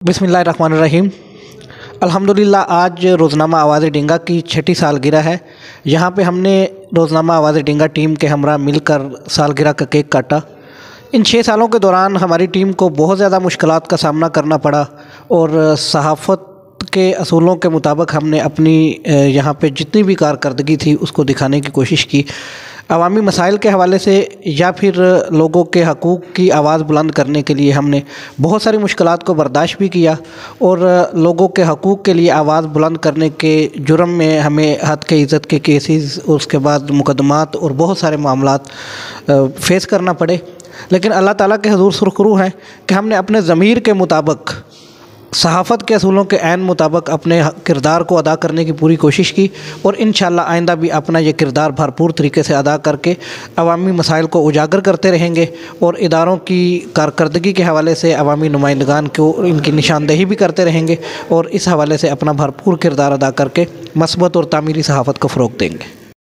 बिस्मिल्लाहिर्रहमानिर्रहीम। अल्हम्दुलिल्लाह आज रोज़नामा आवाज़ डिंगा की 6ठी सालगिरह है। यहाँ पे हमने रोज़नामा आवाज़ डिंगा टीम के हमरा मिलकर सालगिरह का केक काटा। इन 6 सालों के दौरान हमारी टीम को बहुत ज़्यादा मुश्किलात का सामना करना पड़ा और सहाफ़त के असूलों के मुताबिक हमने अपनी यहाँ पे जितनी भी कारकर्दगी थी उसको दिखाने की कोशिश की। अवामी मसाइल के हवाले से या फिर लोगों के हकूक़ की आवाज़ बुलंद करने के लिए हमने बहुत सारी मुश्किलात को बर्दाश्त भी किया और लोगों के हकूक़ के लिए आवाज़ बुलंद करने के जुर्म में हमें हद के इज़्ज़त के केसेस, उसके बाद मुकदमात और बहुत सारे मामलात फेस करना पड़े। लेकिन अल्लाह ताला के हुज़ूर सुरखरू हैं कि हमने अपने ज़मीर के मुताबिक सहाफ़त के असूलों के ऐन मुताबिक अपने किरदार को अदा करने की पूरी कोशिश की और इंशाअल्लाह आइंदा भी अपना ये किरदार भरपूर तरीके से अदा करके अवामी मसाइल को उजागर करते रहेंगे और इदारों की कारकर्दगी के हवाले से अवामी नुमाइंदगान को इनकी निशानदेही भी करते रहेंगे और इस हवाले से अपना भरपूर किरदार अदा करके मस्बत और तामीरी सहाफ़त को फ़रोग़ देंगे।